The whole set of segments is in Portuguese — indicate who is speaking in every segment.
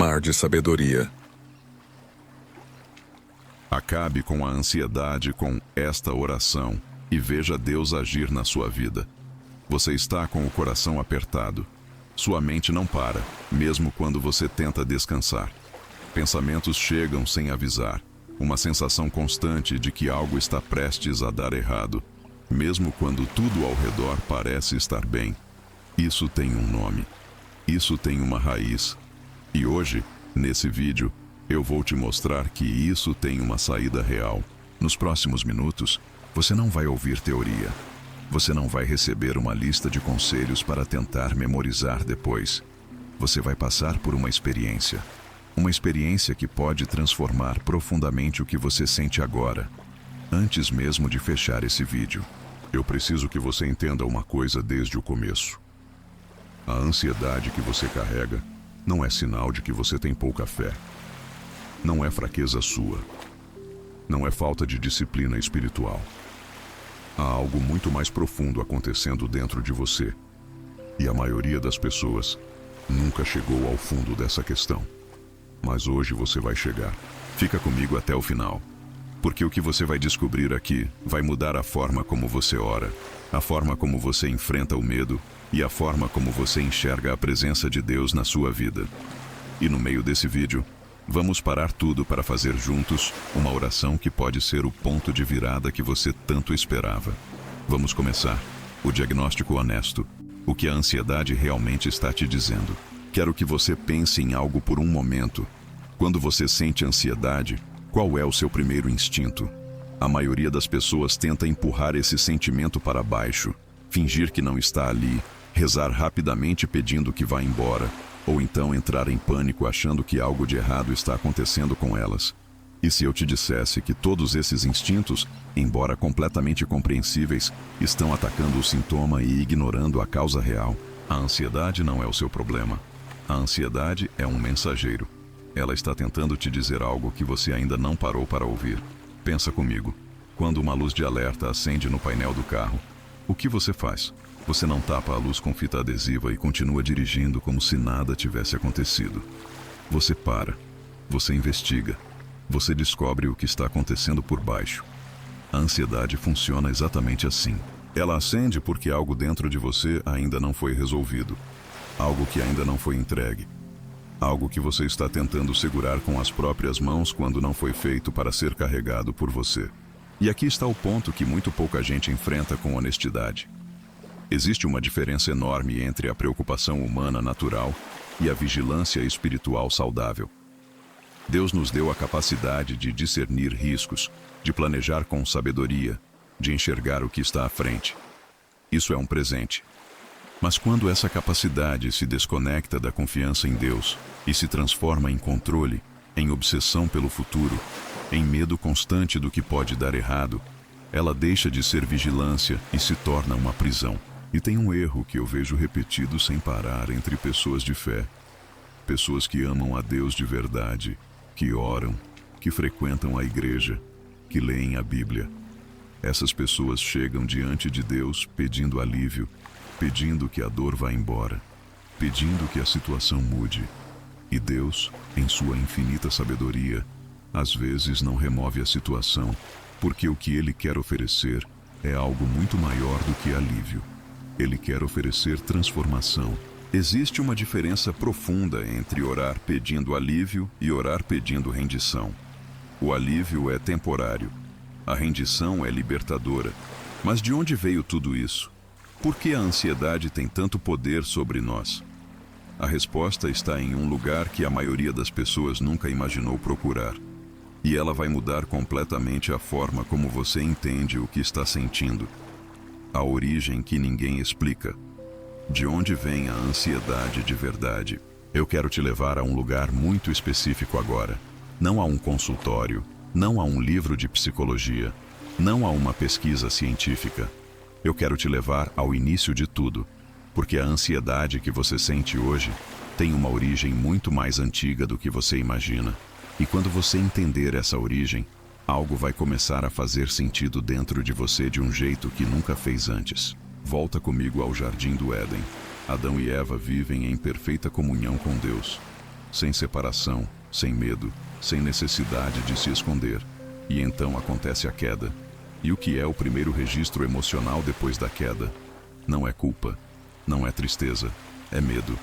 Speaker 1: Mar de sabedoria.
Speaker 2: Acabe com a ansiedade com esta oração e veja Deus agir na sua vida. Você está com o coração apertado. Sua mente não para, mesmo quando você tenta descansar. Pensamentos chegam sem avisar. Uma sensação constante de que algo está prestes a dar errado, mesmo quando tudo ao redor parece estar bem. Isso tem um nome. Isso tem uma raiz. E hoje, nesse vídeo, eu vou te mostrar que isso tem uma saída real. Nos próximos minutos, você não vai ouvir teoria. Você não vai receber uma lista de conselhos para tentar memorizar depois. Você vai passar por uma experiência. Uma experiência que pode transformar profundamente o que você sente agora. Antes mesmo de fechar esse vídeo, eu preciso que você entenda uma coisa desde o começo. A ansiedade que você carrega não é sinal de que você tem pouca fé. Não é fraqueza sua. Não é falta de disciplina espiritual. Há algo muito mais profundo acontecendo dentro de você. E a maioria das pessoas nunca chegou ao fundo dessa questão. Mas hoje você vai chegar. Fica comigo até o final. Porque o que você vai descobrir aqui vai mudar a forma como você ora, a forma como você enfrenta o medo e a forma como você enxerga a presença de Deus na sua vida. E no meio desse vídeo, vamos parar tudo para fazer juntos uma oração que pode ser o ponto de virada que você tanto esperava. Vamos começar. O diagnóstico honesto. O que a ansiedade realmente está te dizendo. Quero que você pense em algo por um momento. Quando você sente ansiedade, qual é o seu primeiro instinto? A maioria das pessoas tenta empurrar esse sentimento para baixo, fingir que não está ali, rezar rapidamente pedindo que vá embora, ou então entrar em pânico achando que algo de errado está acontecendo com elas. E se eu te dissesse que todos esses instintos, embora completamente compreensíveis, estão atacando o sintoma e ignorando a causa real? A ansiedade não é o seu problema. A ansiedade é um mensageiro. Ela está tentando te dizer algo que você ainda não parou para ouvir. Pensa comigo. Quando uma luz de alerta acende no painel do carro, o que você faz? Você não tapa a luz com fita adesiva e continua dirigindo como se nada tivesse acontecido. Você para. Você investiga. Você descobre o que está acontecendo por baixo. A ansiedade funciona exatamente assim. Ela acende porque algo dentro de você ainda não foi resolvido. Algo que ainda não foi entregue. Algo que você está tentando segurar com as próprias mãos quando não foi feito para ser carregado por você. E aqui está o ponto que muito pouca gente enfrenta com honestidade. Existe uma diferença enorme entre a preocupação humana natural e a vigilância espiritual saudável. Deus nos deu a capacidade de discernir riscos, de planejar com sabedoria, de enxergar o que está à frente. Isso é um presente. Mas quando essa capacidade se desconecta da confiança em Deus e se transforma em controle, em obsessão pelo futuro, em medo constante do que pode dar errado, ela deixa de ser vigilância e se torna uma prisão. E tem um erro que eu vejo repetido sem parar entre pessoas de fé. Pessoas que amam a Deus de verdade, que oram, que frequentam a igreja, que leem a Bíblia. Essas pessoas chegam diante de Deus pedindo alívio, pedindo que a dor vá embora, pedindo que a situação mude. E Deus, em sua infinita sabedoria, às vezes não remove a situação, porque o que Ele quer oferecer é algo muito maior do que alívio. Ele quer oferecer transformação. Existe uma diferença profunda entre orar pedindo alívio e orar pedindo rendição. O alívio é temporário. A rendição é libertadora. Mas de onde veio tudo isso? Por que a ansiedade tem tanto poder sobre nós? A resposta está em um lugar que a maioria das pessoas nunca imaginou procurar. E ela vai mudar completamente a forma como você entende o que está sentindo. A origem que ninguém explica. De onde vem a ansiedade de verdade? Eu quero te levar a um lugar muito específico agora. Não a um consultório, não a um livro de psicologia, não a uma pesquisa científica. Eu quero te levar ao início de tudo, porque a ansiedade que você sente hoje tem uma origem muito mais antiga do que você imagina. E quando você entender essa origem, algo vai começar a fazer sentido dentro de você de um jeito que nunca fez antes. Volta comigo ao Jardim do Éden. Adão e Eva vivem em perfeita comunhão com Deus. sem separação, sem medo, sem necessidade de se esconder. E então acontece a queda. E o que é o primeiro registro emocional depois da queda? Não é culpa, não é tristeza, é medo.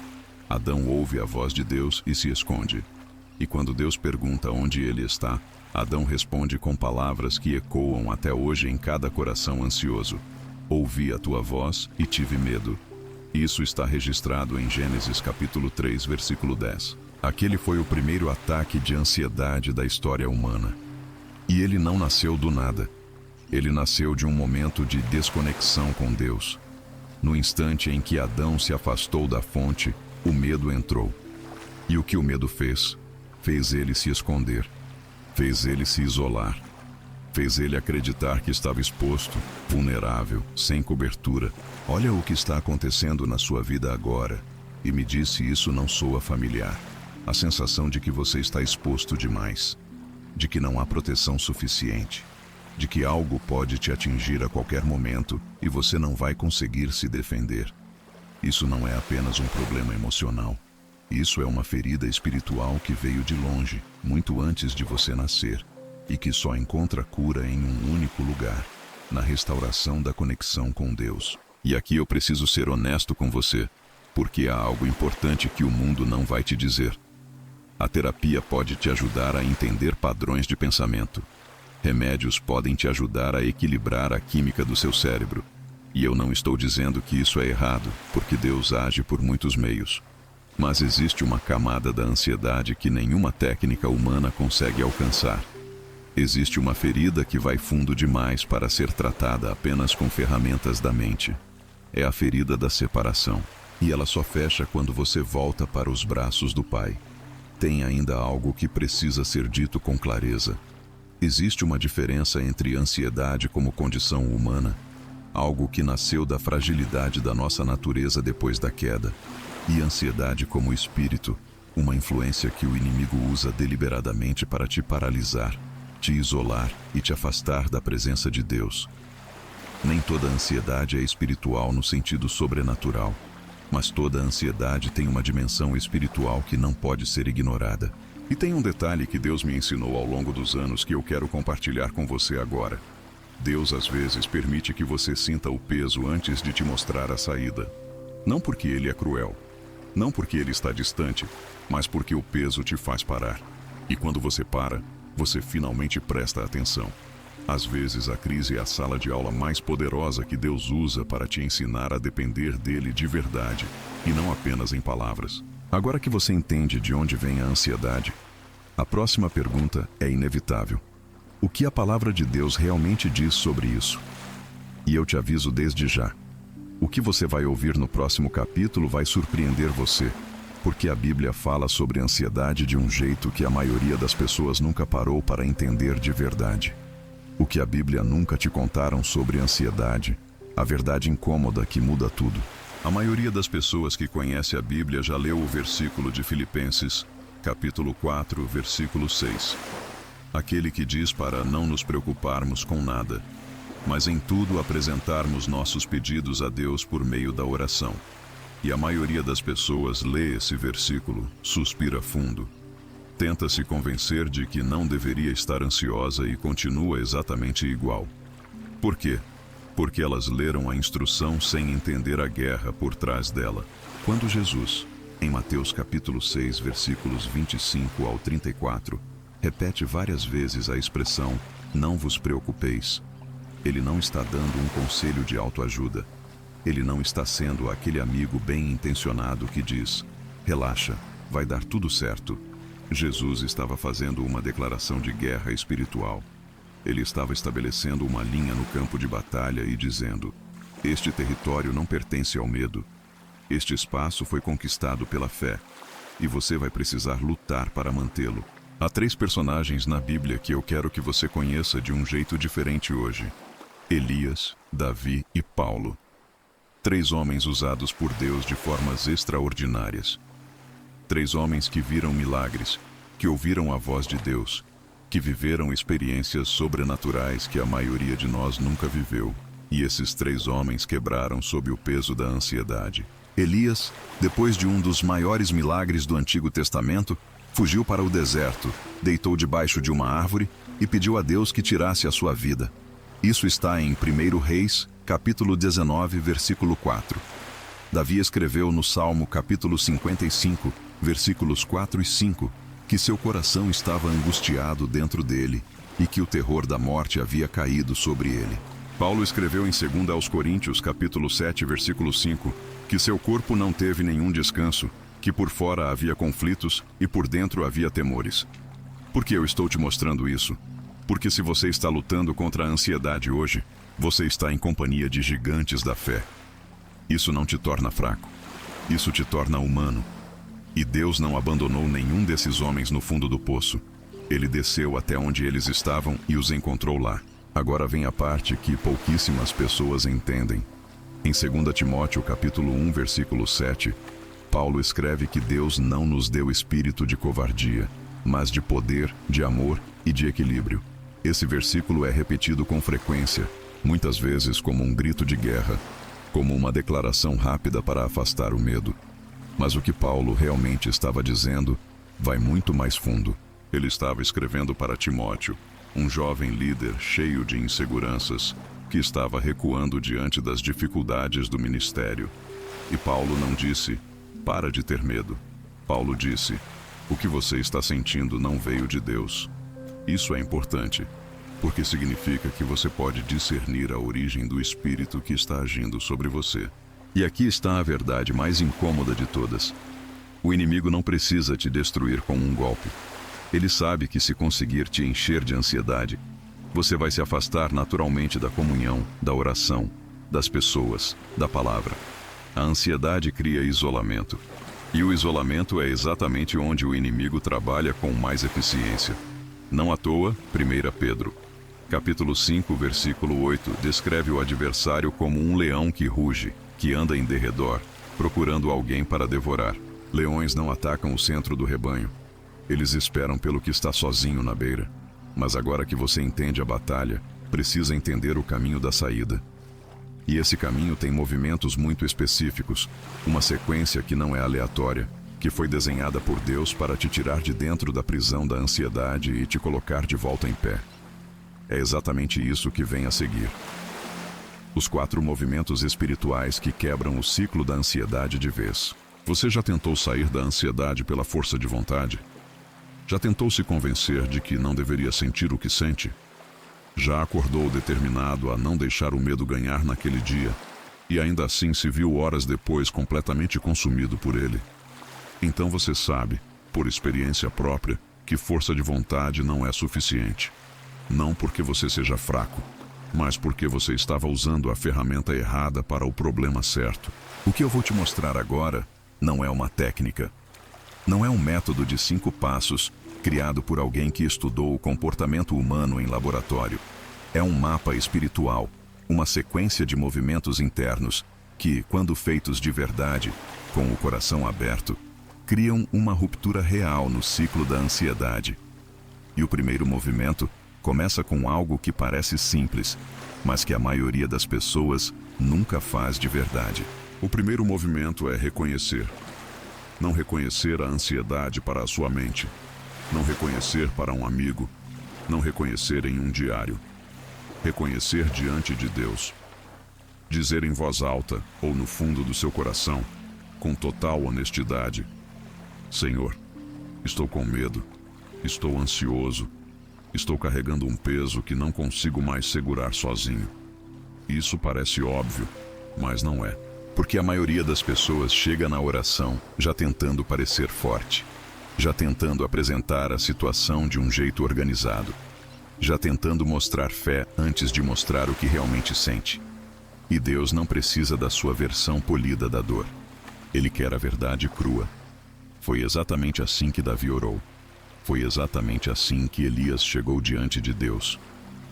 Speaker 2: Adão ouve a voz de Deus e se esconde. E quando Deus pergunta onde ele está, Adão responde com palavras que ecoam até hoje em cada coração ansioso: ouvi a tua voz e tive medo. Isso está registrado em Gênesis capítulo 3, versículo 10. Aquele foi o primeiro ataque de ansiedade da história humana. E ele não nasceu do nada. Ele nasceu de um momento de desconexão com Deus. No instante em que Adão se afastou da fonte, o medo entrou. E o que o medo fez? Fez ele se esconder. Fez ele se isolar. Fez ele acreditar que estava exposto, vulnerável, sem cobertura. Olha o que está acontecendo na sua vida agora. E me diz se isso não soa familiar. A sensação de que você está exposto demais. De que não há proteção suficiente. De que algo pode te atingir a qualquer momento e você não vai conseguir se defender. Isso não é apenas um problema emocional. Isso é uma ferida espiritual que veio de longe, muito antes de você nascer, e que só encontra cura em um único lugar, na restauração da conexão com Deus. E aqui eu preciso ser honesto com você, porque há algo importante que o mundo não vai te dizer. A terapia pode te ajudar a entender padrões de pensamento. Remédios podem te ajudar a equilibrar a química do seu cérebro. E eu não estou dizendo que isso é errado, porque Deus age por muitos meios. Mas existe uma camada da ansiedade que nenhuma técnica humana consegue alcançar. Existe uma ferida que vai fundo demais para ser tratada apenas com ferramentas da mente. É a ferida da separação. E ela só fecha quando você volta para os braços do Pai. Tem ainda algo que precisa ser dito com clareza. Existe uma diferença entre ansiedade como condição humana, algo que nasceu da fragilidade da nossa natureza depois da queda, e ansiedade como espírito, uma influência que o inimigo usa deliberadamente para te paralisar, te isolar e te afastar da presença de Deus. Nem toda ansiedade é espiritual no sentido sobrenatural, mas toda ansiedade tem uma dimensão espiritual que não pode ser ignorada. E tem um detalhe que Deus me ensinou ao longo dos anos que eu quero compartilhar com você agora. Deus às vezes permite que você sinta o peso antes de te mostrar a saída. Não porque Ele é cruel, não porque Ele está distante, mas porque o peso te faz parar. E quando você para, você finalmente presta atenção. Às vezes a crise é a sala de aula mais poderosa que Deus usa para te ensinar a depender dele de verdade, e não apenas em palavras. Agora que você entende de onde vem a ansiedade, a próxima pergunta é inevitável. O que a palavra de Deus realmente diz sobre isso? E eu te aviso desde já. O que você vai ouvir no próximo capítulo vai surpreender você, porque a Bíblia fala sobre ansiedade de um jeito que a maioria das pessoas nunca parou para entender de verdade. O que a Bíblia nunca te contaram sobre ansiedade, a verdade incômoda que muda tudo. A maioria das pessoas que conhece a Bíblia já leu o versículo de Filipenses, capítulo 4, versículo 6. Aquele que diz para não nos preocuparmos com nada, mas em tudo apresentarmos nossos pedidos a Deus por meio da oração. E a maioria das pessoas lê esse versículo, suspira fundo, tenta se convencer de que não deveria estar ansiosa e continua exatamente igual. Por quê? Porque elas leram a instrução sem entender a guerra por trás dela. Quando Jesus, em Mateus capítulo 6, versículos 25 ao 34, repete várias vezes a expressão, não vos preocupeis, ele não está dando um conselho de autoajuda. Ele não está sendo aquele amigo bem intencionado que diz, relaxa, vai dar tudo certo. Jesus estava fazendo uma declaração de guerra espiritual. Ele estava estabelecendo uma linha no campo de batalha e dizendo, este território não pertence ao medo. Este espaço foi conquistado pela fé, e você vai precisar lutar para mantê-lo. Há 3 personagens na Bíblia que eu quero que você conheça de um jeito diferente hoje. Elias, Davi e Paulo. 3 homens usados por Deus de formas extraordinárias. 3 homens que viram milagres, que ouviram a voz de Deus, que viveram experiências sobrenaturais que a maioria de nós nunca viveu. E esses 3 homens quebraram sob o peso da ansiedade. Elias, depois de um dos maiores milagres do Antigo Testamento, fugiu para o deserto, deitou debaixo de uma árvore e pediu a Deus que tirasse a sua vida. Isso está em 1 Reis, capítulo 19, versículo 4. Davi escreveu no Salmo capítulo 55, versículos 4 e 5, que seu coração estava angustiado dentro dele e que o terror da morte havia caído sobre ele. Paulo escreveu em 2 aos Coríntios, capítulo 7, versículo 5, que seu corpo não teve nenhum descanso, que por fora havia conflitos e por dentro havia temores. Por que eu estou te mostrando isso? Porque se você está lutando contra a ansiedade hoje, você está em companhia de gigantes da fé. Isso não te torna fraco. Isso te torna humano. E Deus não abandonou nenhum desses homens no fundo do poço. Ele desceu até onde eles estavam e os encontrou lá. Agora vem a parte que pouquíssimas pessoas entendem. Em 2 Timóteo capítulo 1, versículo 7, Paulo escreve que Deus não nos deu espírito de covardia, mas de poder, de amor e de equilíbrio. Esse versículo é repetido com frequência, muitas vezes como um grito de guerra, como uma declaração rápida para afastar o medo. Mas o que Paulo realmente estava dizendo vai muito mais fundo. Ele estava escrevendo para Timóteo, um jovem líder cheio de inseguranças, que estava recuando diante das dificuldades do ministério. E Paulo não disse, para de ter medo. Paulo disse, o que você está sentindo não veio de Deus. Isso é importante, porque significa que você pode discernir a origem do espírito que está agindo sobre você. E aqui está a verdade mais incômoda de todas. O inimigo não precisa te destruir com um golpe. Ele sabe que se conseguir te encher de ansiedade, você vai se afastar naturalmente da comunhão, da oração, das pessoas, da palavra. A ansiedade cria isolamento. E o isolamento é exatamente onde o inimigo trabalha com mais eficiência. Não à toa, 1 Pedro, capítulo 5, versículo 8, descreve o adversário como um leão que ruge, que anda em derredor, procurando alguém para devorar. Leões não atacam o centro do rebanho. Eles esperam pelo que está sozinho na beira. Mas agora que você entende a batalha, precisa entender o caminho da saída. E esse caminho tem movimentos muito específicos, uma sequência que não é aleatória, que foi desenhada por Deus para te tirar de dentro da prisão da ansiedade e te colocar de volta em pé. É exatamente isso que vem a seguir. Os 4 movimentos espirituais que quebram o ciclo da ansiedade de vez. Você já tentou sair da ansiedade pela força de vontade? Já tentou se convencer de que não deveria sentir o que sente? Já acordou determinado a não deixar o medo ganhar naquele dia, e ainda assim se viu horas depois completamente consumido por ele? Então você sabe, por experiência própria, que força de vontade não é suficiente. Não porque você seja fraco, mas porque você estava usando a ferramenta errada para o problema certo. O que eu vou te mostrar agora não é uma técnica. Não é um método de 5 passos, criado por alguém que estudou o comportamento humano em laboratório. É um mapa espiritual, uma sequência de movimentos internos que, quando feitos de verdade, com o coração aberto, criam uma ruptura real no ciclo da ansiedade. E o primeiro movimento começa com algo que parece simples, mas que a maioria das pessoas nunca faz de verdade. O primeiro movimento é reconhecer. Não reconhecer a ansiedade para a sua mente. Não reconhecer para um amigo. Não reconhecer em um diário. Reconhecer diante de Deus. Dizer em voz alta ou no fundo do seu coração, com total honestidade: Senhor, estou com medo, estou ansioso, estou carregando um peso que não consigo mais segurar sozinho. Isso parece óbvio, mas não é. Porque a maioria das pessoas chega na oração já tentando parecer forte, já tentando apresentar a situação de um jeito organizado, já tentando mostrar fé antes de mostrar o que realmente sente. E Deus não precisa da sua versão polida da dor. Ele quer a verdade crua. Foi exatamente assim que Davi orou. Foi exatamente assim que Elias chegou diante de Deus,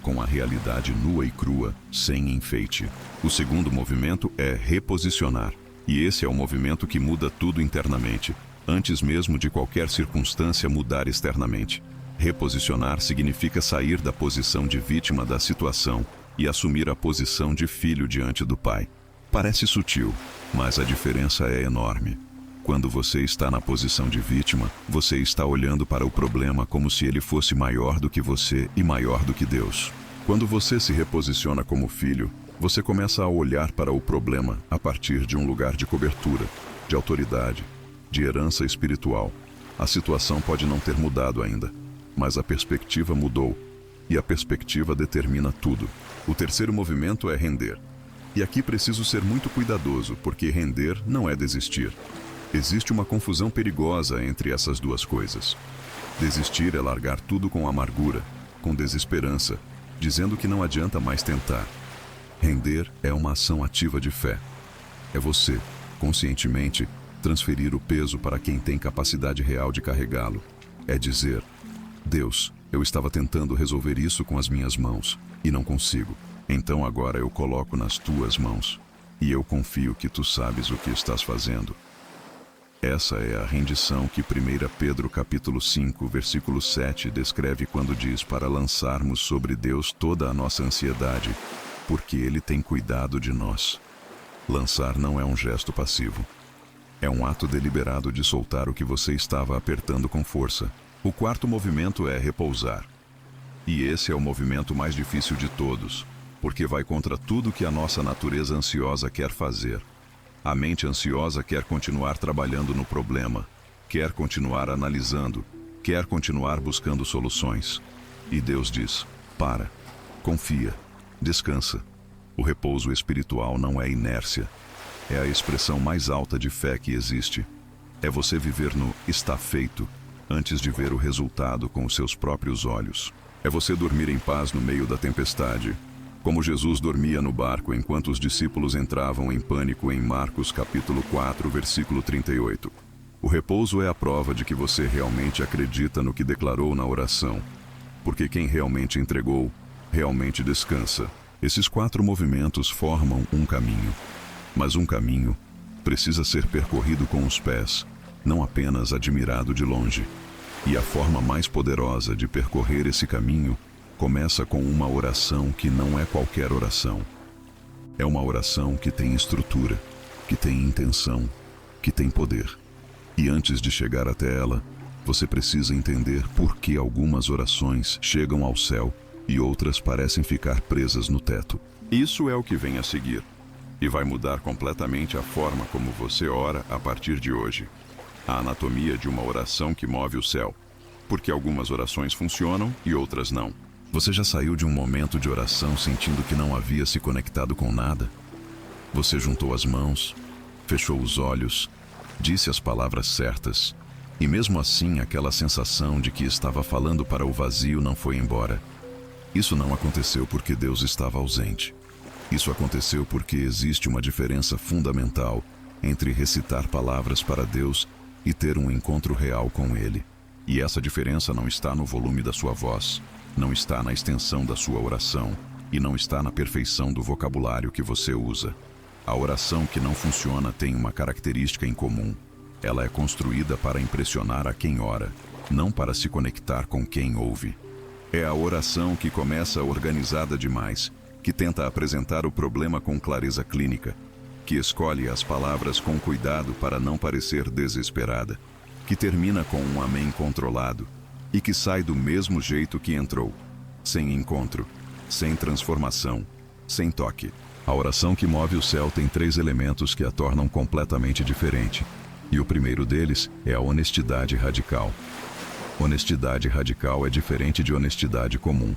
Speaker 2: com a realidade nua e crua, sem enfeite. O segundo movimento é reposicionar. E esse é o movimento que muda tudo internamente, antes mesmo de qualquer circunstância mudar externamente. Reposicionar significa sair da posição de vítima da situação e assumir a posição de filho diante do Pai. Parece sutil, mas a diferença é enorme. Quando você está na posição de vítima, você está olhando para o problema como se ele fosse maior do que você e maior do que Deus. Quando você se reposiciona como filho, você começa a olhar para o problema a partir de um lugar de cobertura, de autoridade, de herança espiritual. A situação pode não ter mudado ainda, mas a perspectiva mudou, e a perspectiva determina tudo. O terceiro movimento é render. E aqui preciso ser muito cuidadoso, porque render não é desistir. Existe uma confusão perigosa entre essas duas coisas. Desistir é largar tudo com amargura, com desesperança, dizendo que não adianta mais tentar. Render é uma ação ativa de fé. É você, conscientemente, transferir o peso para quem tem capacidade real de carregá-lo. É dizer: Deus, eu estava tentando resolver isso com as minhas mãos, e não consigo. Então agora eu coloco nas tuas mãos, e eu confio que tu sabes o que estás fazendo. Essa é a rendição que 1 Pedro capítulo 5, versículo 7 descreve quando diz para lançarmos sobre Deus toda a nossa ansiedade, porque Ele tem cuidado de nós. Lançar não é um gesto passivo. É um ato deliberado de soltar o que você estava apertando com força. O quarto movimento é repousar. E esse é o movimento mais difícil de todos, porque vai contra tudo que a nossa natureza ansiosa quer fazer. A mente ansiosa quer continuar trabalhando no problema, quer continuar analisando, quer continuar buscando soluções. E Deus diz: para, confia, descansa. O repouso espiritual não é inércia. É a expressão mais alta de fé que existe. É você viver no está feito, antes de ver o resultado com os seus próprios olhos. É você dormir em paz no meio da tempestade, como Jesus dormia no barco enquanto os discípulos entravam em pânico em Marcos capítulo 4, versículo 38. O repouso é a prova de que você realmente acredita no que declarou na oração, porque quem realmente entregou, realmente descansa. Esses quatro movimentos formam um caminho, mas um caminho precisa ser percorrido com os pés, não apenas admirado de longe. E a forma mais poderosa de percorrer esse caminho começa com uma oração que não é qualquer oração. É uma oração que tem estrutura, que tem intenção, que tem poder. E antes de chegar até ela, você precisa entender por que algumas orações chegam ao céu e outras parecem ficar presas no teto. Isso é o que vem a seguir, e vai mudar completamente a forma como você ora a partir de hoje. A anatomia de uma oração que move o céu, porque algumas orações funcionam e outras não. Você já saiu de um momento de oração sentindo que não havia se conectado com nada? Você juntou as mãos, fechou os olhos, disse as palavras certas, e mesmo assim aquela sensação de que estava falando para o vazio não foi embora. Isso não aconteceu porque Deus estava ausente. Isso aconteceu porque existe uma diferença fundamental entre recitar palavras para Deus e ter um encontro real com Ele. E essa diferença não está no volume da sua voz, não está na extensão da sua oração e não está na perfeição do vocabulário que você usa. A oração que não funciona tem uma característica em comum. Ela é construída para impressionar a quem ora, não para se conectar com quem ouve. É a oração que começa organizada demais, que tenta apresentar o problema com clareza clínica, que escolhe as palavras com cuidado para não parecer desesperada, que termina com um amém controlado e que sai do mesmo jeito que entrou, sem encontro, sem transformação, sem toque. A oração que move o céu tem 3 elementos que a tornam completamente diferente, e o primeiro deles é a honestidade radical. Honestidade radical é diferente de honestidade comum.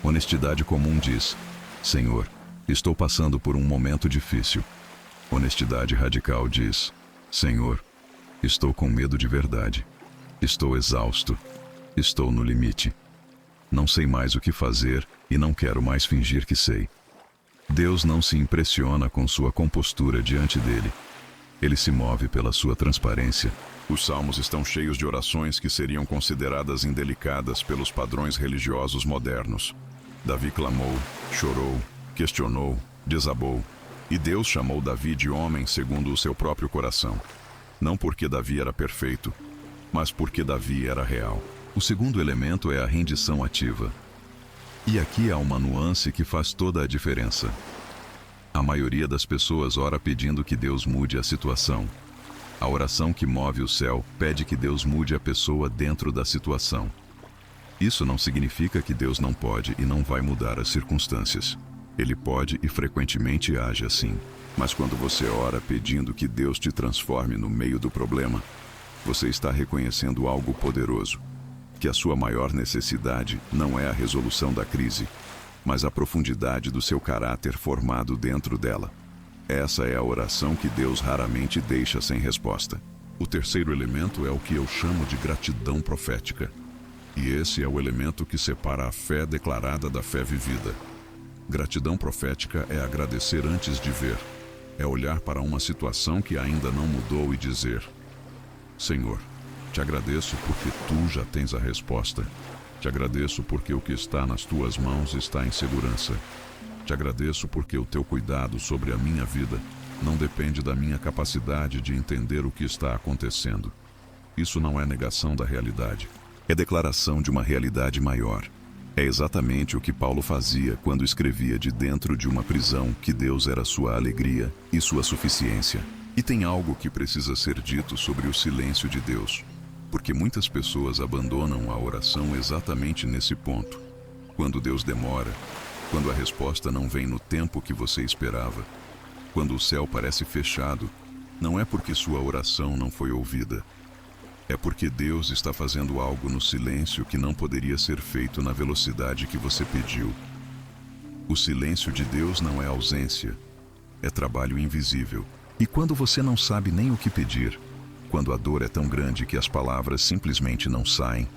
Speaker 2: Honestidade comum diz: Senhor, estou passando por um momento difícil. Honestidade radical diz: Senhor, estou com medo de verdade. Estou exausto. Estou no limite. Não sei mais o que fazer e não quero mais fingir que sei. Deus não se impressiona com sua compostura diante dele. Ele se move pela sua transparência. Os salmos estão cheios de orações que seriam consideradas indelicadas pelos padrões religiosos modernos. Davi clamou, chorou, questionou, desabou. E Deus chamou Davi de homem segundo o seu próprio coração. Não porque Davi era perfeito, mas porque Davi era real. O segundo elemento é a rendição ativa. E aqui há uma nuance que faz toda a diferença. A maioria das pessoas ora pedindo que Deus mude a situação. A oração que move o céu pede que Deus mude a pessoa dentro da situação. Isso não significa que Deus não pode e não vai mudar as circunstâncias. Ele pode e frequentemente age assim. Mas quando você ora pedindo que Deus te transforme no meio do problema, você está reconhecendo algo poderoso, que a sua maior necessidade não é a resolução da crise, mas a profundidade do seu caráter formado dentro dela. Essa é a oração que Deus raramente deixa sem resposta. O terceiro elemento é o que eu chamo de gratidão profética. E esse é o elemento que separa a fé declarada da fé vivida. Gratidão profética é agradecer antes de ver. É olhar para uma situação que ainda não mudou e dizer: Senhor, te agradeço porque tu já tens a resposta. Te agradeço porque o que está nas tuas mãos está em segurança. Te agradeço porque o teu cuidado sobre a minha vida não depende da minha capacidade de entender o que está acontecendo. Isso não é negação da realidade. É declaração de uma realidade maior. É exatamente o que Paulo fazia quando escrevia de dentro de uma prisão que Deus era sua alegria e sua suficiência. E tem algo que precisa ser dito sobre o silêncio de Deus, porque muitas pessoas abandonam a oração exatamente nesse ponto. Quando Deus demora, quando a resposta não vem no tempo que você esperava, quando o céu parece fechado, não é porque sua oração não foi ouvida. É porque Deus está fazendo algo no silêncio que não poderia ser feito na velocidade que você pediu. O silêncio de Deus não é ausência, é trabalho invisível. E quando você não sabe nem o que pedir, quando a dor é tão grande que as palavras simplesmente não saem,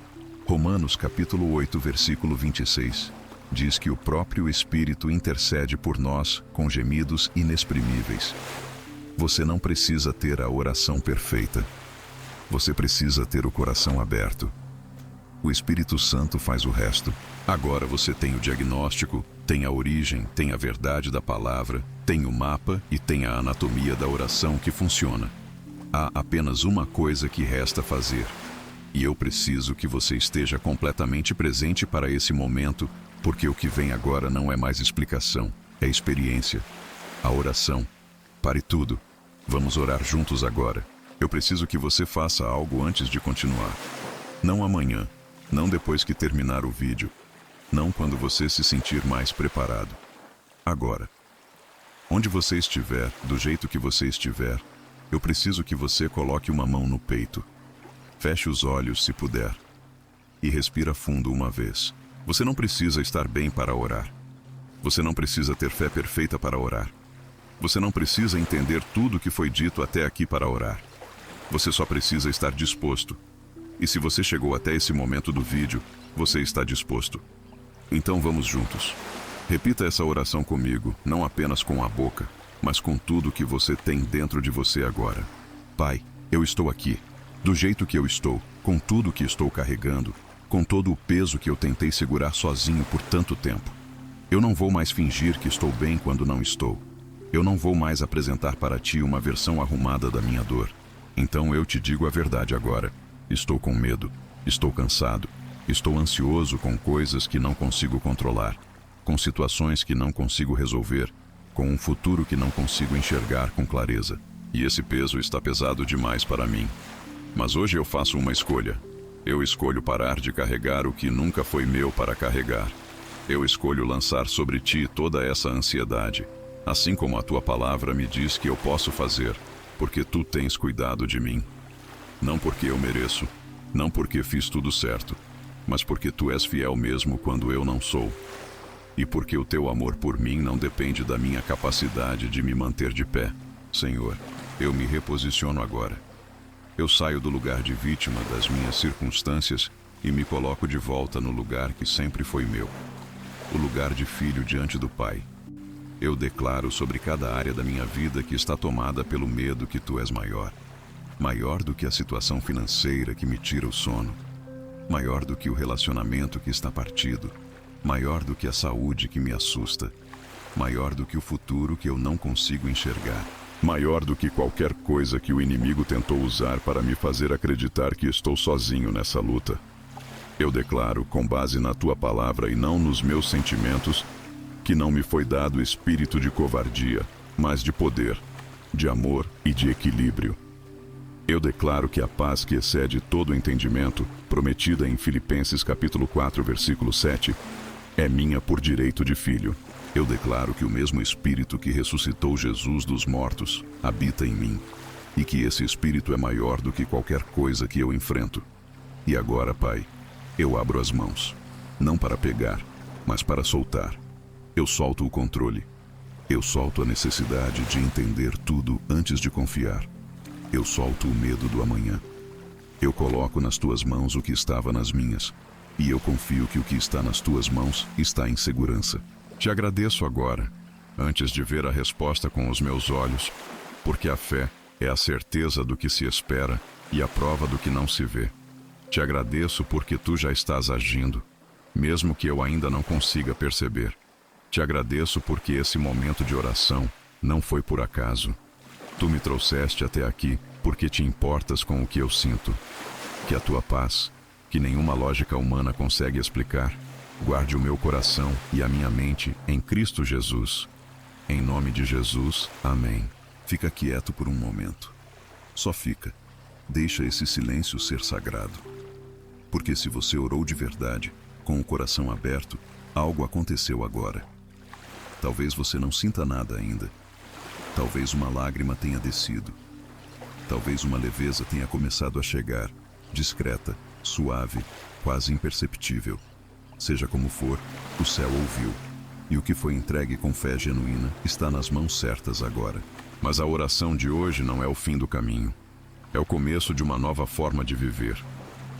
Speaker 2: Romanos capítulo 8, versículo 26, diz que o próprio Espírito intercede por nós com gemidos inexprimíveis. Você não precisa ter a oração perfeita. Você precisa ter o coração aberto. O Espírito Santo faz o resto. Agora você tem o diagnóstico, tem a origem, tem a verdade da palavra, tem o mapa e tem a anatomia da oração que funciona. Há apenas uma coisa que resta fazer. E eu preciso que você esteja completamente presente para esse momento, porque o que vem agora não é mais explicação, é experiência. A oração. Pare tudo. Vamos orar juntos agora. Eu preciso que você faça algo antes de continuar. Não amanhã, não depois que terminar o vídeo, não quando você se sentir mais preparado. Agora. Onde você estiver, do jeito que você estiver, eu preciso que você coloque uma mão no peito. Feche os olhos se puder. E respira fundo uma vez. Você não precisa estar bem para orar. Você não precisa ter fé perfeita para orar. Você não precisa entender tudo o que foi dito até aqui para orar. Você só precisa estar disposto. E se você chegou até esse momento do vídeo, você está disposto. Então vamos juntos. Repita essa oração comigo, não apenas com a boca, mas com tudo que você tem dentro de você agora. Pai, eu estou aqui, do jeito que eu estou, com tudo que estou carregando, com todo o peso que eu tentei segurar sozinho por tanto tempo. Eu não vou mais fingir que estou bem quando não estou. Eu não vou mais apresentar para ti uma versão arrumada da minha dor. Então eu te digo a verdade agora. Estou com medo, estou cansado, estou ansioso com coisas que não consigo controlar, com situações que não consigo resolver, com um futuro que não consigo enxergar com clareza. E esse peso está pesado demais para mim. Mas hoje eu faço uma escolha. Eu escolho parar de carregar o que nunca foi meu para carregar. Eu escolho lançar sobre ti toda essa ansiedade, assim como a tua palavra me diz que eu posso fazer, porque tu tens cuidado de mim. Não porque eu mereço, não porque fiz tudo certo, mas porque tu és fiel mesmo quando eu não sou. E porque o teu amor por mim não depende da minha capacidade de me manter de pé. Senhor, eu me reposiciono agora. Eu saio do lugar de vítima das minhas circunstâncias e me coloco de volta no lugar que sempre foi meu. O lugar de filho diante do Pai. Eu declaro sobre cada área da minha vida que está tomada pelo medo que tu és maior. Maior do que a situação financeira que me tira o sono. Maior do que o relacionamento que está partido. Maior do que a saúde que me assusta. Maior do que o futuro que eu não consigo enxergar. Maior do que qualquer coisa que o inimigo tentou usar para me fazer acreditar que estou sozinho nessa luta. Eu declaro, com base na tua palavra e não nos meus sentimentos, que não me foi dado espírito de covardia, mas de poder, de amor e de equilíbrio. Eu declaro que a paz que excede todo o entendimento, prometida em Filipenses capítulo 4, versículo 7, é minha por direito de filho. Eu declaro que o mesmo Espírito que ressuscitou Jesus dos mortos habita em mim, e que esse Espírito é maior do que qualquer coisa que eu enfrento. E agora, Pai, eu abro as mãos, não para pegar, mas para soltar. Eu solto o controle. Eu solto a necessidade de entender tudo antes de confiar. Eu solto o medo do amanhã. Eu coloco nas tuas mãos o que estava nas minhas, e eu confio que o que está nas tuas mãos está em segurança. Te agradeço agora, antes de ver a resposta com os meus olhos, porque a fé é a certeza do que se espera e a prova do que não se vê. Te agradeço porque tu já estás agindo, mesmo que eu ainda não consiga perceber. Te agradeço porque esse momento de oração não foi por acaso. Tu me trouxeste até aqui porque te importas com o que eu sinto. Que a tua paz, que nenhuma lógica humana consegue explicar, guarde o meu coração e a minha mente em Cristo Jesus. Em nome de Jesus, amém. Fica quieto por um momento. Só fica. Deixa esse silêncio ser sagrado. Porque se você orou de verdade, com o coração aberto, algo aconteceu agora. Talvez você não sinta nada ainda. Talvez uma lágrima tenha descido. Talvez uma leveza tenha começado a chegar, discreta, suave, quase imperceptível. Seja como for, o céu ouviu. E o que foi entregue com fé genuína está nas mãos certas agora. Mas a oração de hoje não é o fim do caminho. É o começo de uma nova forma de viver.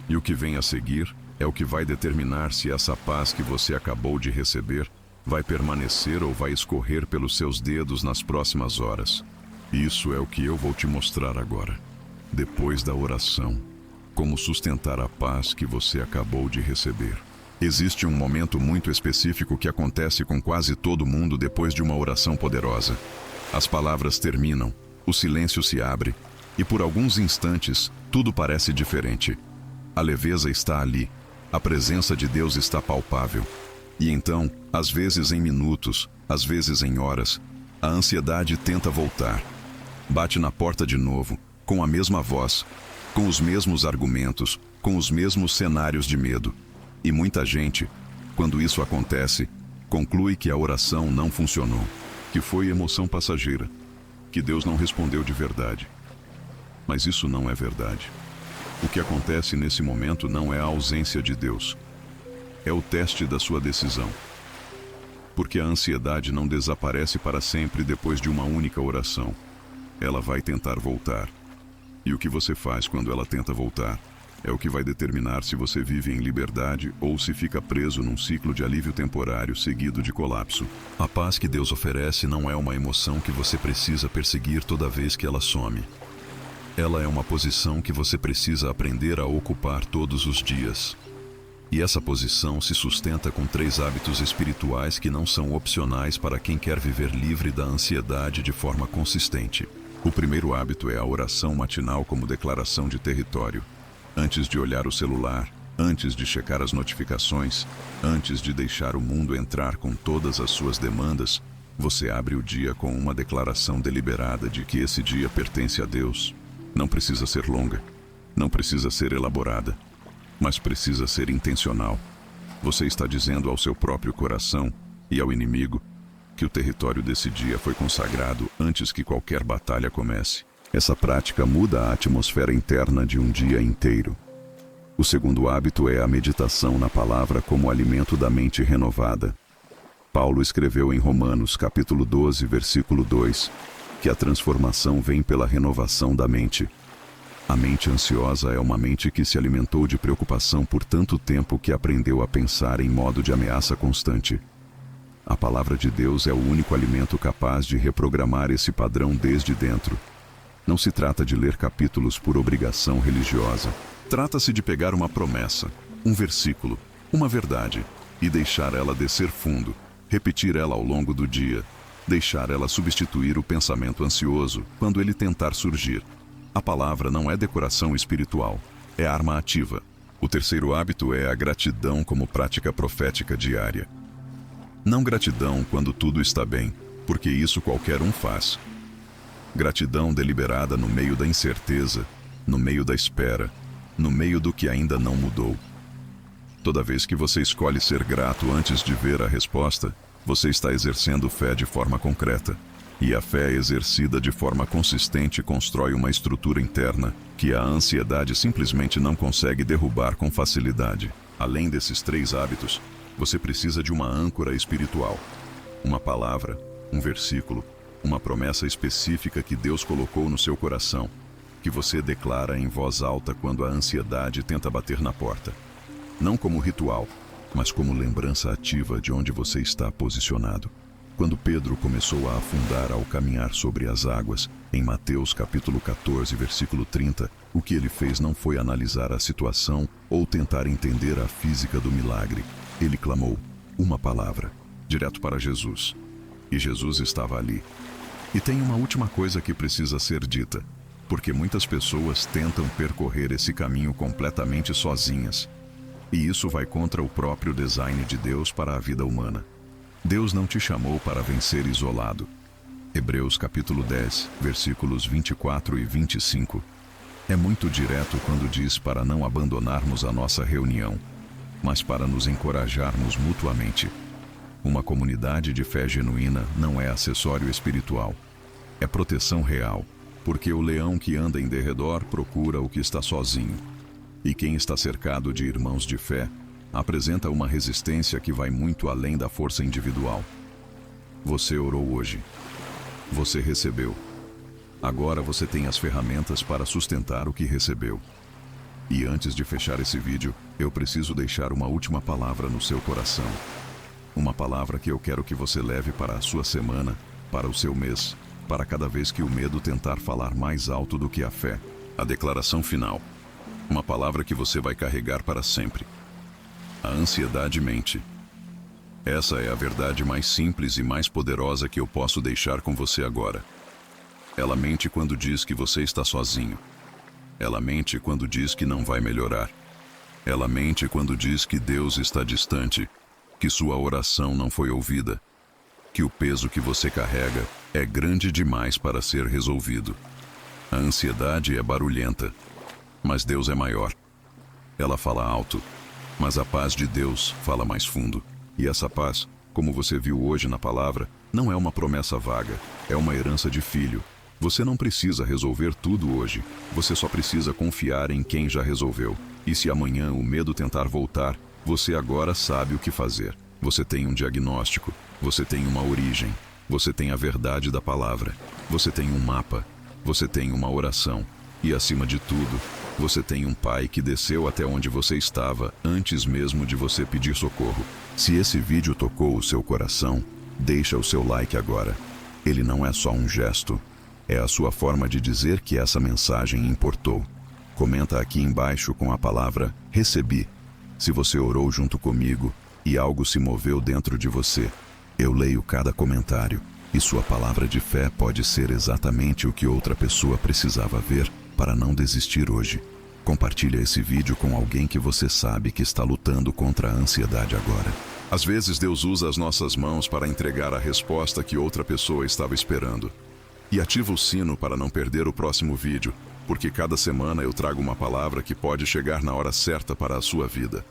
Speaker 2: E o que vem a seguir é o que vai determinar se essa paz que você acabou de receber vai permanecer ou vai escorrer pelos seus dedos nas próximas horas. Isso é o que eu vou te mostrar agora, depois da oração. Como sustentar a paz que você acabou de receber. Existe um momento muito específico que acontece com quase todo mundo depois de uma oração poderosa. As palavras terminam, o silêncio se abre, e por alguns instantes, tudo parece diferente. A leveza está ali, a presença de Deus está palpável. E então, às vezes em minutos, às vezes em horas, a ansiedade tenta voltar. Bate na porta de novo, com a mesma voz, com os mesmos argumentos, com os mesmos cenários de medo. E muita gente, quando isso acontece, conclui que a oração não funcionou, que foi emoção passageira, que Deus não respondeu de verdade. Mas isso não é verdade. O que acontece nesse momento não é a ausência de Deus. É o teste da sua decisão. Porque a ansiedade não desaparece para sempre depois de uma única oração. Ela vai tentar voltar. E o que você faz quando ela tenta voltar é o que vai determinar se você vive em liberdade ou se fica preso num ciclo de alívio temporário seguido de colapso. A paz que Deus oferece não é uma emoção que você precisa perseguir toda vez que ela some. Ela é uma posição que você precisa aprender a ocupar todos os dias. E essa posição se sustenta com 3 hábitos espirituais que não são opcionais para quem quer viver livre da ansiedade de forma consistente. O primeiro hábito é a oração matinal como declaração de território. Antes de olhar o celular, antes de checar as notificações, antes de deixar o mundo entrar com todas as suas demandas, você abre o dia com uma declaração deliberada de que esse dia pertence a Deus. Não precisa ser longa, não precisa ser elaborada, mas precisa ser intencional. Você está dizendo ao seu próprio coração e ao inimigo que o território desse dia foi consagrado antes que qualquer batalha comece. Essa prática muda a atmosfera interna de um dia inteiro. O segundo hábito é a meditação na palavra como alimento da mente renovada. Paulo escreveu em Romanos capítulo 12, versículo 2, que a transformação vem pela renovação da mente. A mente ansiosa é uma mente que se alimentou de preocupação por tanto tempo que aprendeu a pensar em modo de ameaça constante. A palavra de Deus é o único alimento capaz de reprogramar esse padrão desde dentro. Não se trata de ler capítulos por obrigação religiosa. Trata-se de pegar uma promessa, um versículo, uma verdade, e deixar ela descer fundo, repetir ela ao longo do dia, deixar ela substituir o pensamento ansioso quando ele tentar surgir. A palavra não é decoração espiritual, é arma ativa. O terceiro hábito é a gratidão como prática profética diária. Não gratidão quando tudo está bem, porque isso qualquer um faz. Gratidão deliberada no meio da incerteza, no meio da espera, no meio do que ainda não mudou. Toda vez que você escolhe ser grato antes de ver a resposta, você está exercendo fé de forma concreta. E a fé exercida de forma consistente constrói uma estrutura interna que a ansiedade simplesmente não consegue derrubar com facilidade. Além desses 3 hábitos, você precisa de uma âncora espiritual. Uma palavra, um versículo, uma promessa específica que Deus colocou no seu coração, que você declara em voz alta quando a ansiedade tenta bater na porta. Não como ritual, mas como lembrança ativa de onde você está posicionado. Quando Pedro começou a afundar ao caminhar sobre as águas, em Mateus capítulo 14, versículo 30, o que ele fez não foi analisar a situação ou tentar entender a física do milagre. Ele clamou uma palavra, direto para Jesus. E Jesus estava ali. E tem uma última coisa que precisa ser dita, porque muitas pessoas tentam percorrer esse caminho completamente sozinhas. E isso vai contra o próprio design de Deus para a vida humana. Deus não te chamou para vencer isolado. Hebreus capítulo 10, versículos 24 e 25. É muito direto quando diz para não abandonarmos a nossa reunião, mas para nos encorajarmos mutuamente. Uma comunidade de fé genuína não é acessório espiritual. É proteção real, porque o leão que anda em derredor procura o que está sozinho. E quem está cercado de irmãos de fé apresenta uma resistência que vai muito além da força individual. Você orou hoje. Você recebeu. Agora você tem as ferramentas para sustentar o que recebeu. E antes de fechar esse vídeo, eu preciso deixar uma última palavra no seu coração. Uma palavra que eu quero que você leve para a sua semana, para o seu mês, para cada vez que o medo tentar falar mais alto do que a fé. A declaração final. Uma palavra que você vai carregar para sempre. A ansiedade mente. Essa é a verdade mais simples e mais poderosa que eu posso deixar com você agora. Ela mente quando diz que você está sozinho. Ela mente quando diz que não vai melhorar. Ela mente quando diz que Deus está distante, que sua oração não foi ouvida, que o peso que você carrega é grande demais para ser resolvido. A ansiedade é barulhenta, mas Deus é maior. Ela fala alto, mas a paz de Deus fala mais fundo. E essa paz, como você viu hoje na palavra, não é uma promessa vaga, é uma herança de filho. Você não precisa resolver tudo hoje, você só precisa confiar em quem já resolveu. E se amanhã o medo tentar voltar, você agora sabe o que fazer. Você tem um diagnóstico, você tem uma origem, você tem a verdade da palavra, você tem um mapa, você tem uma oração. E acima de tudo, você tem um pai que desceu até onde você estava antes mesmo de você pedir socorro. Se esse vídeo tocou o seu coração, deixa o seu like agora. Ele não é só um gesto, é a sua forma de dizer que essa mensagem importou. Comenta aqui embaixo com a palavra "recebi", se você orou junto comigo e algo se moveu dentro de você. Eu leio cada comentário, e sua palavra de fé pode ser exatamente o que outra pessoa precisava ver para não desistir hoje. Compartilha esse vídeo com alguém que você sabe que está lutando contra a ansiedade agora. Às vezes Deus usa as nossas mãos para entregar a resposta que outra pessoa estava esperando. E ativa o sino para não perder o próximo vídeo, porque cada semana eu trago uma palavra que pode chegar na hora certa para a sua vida.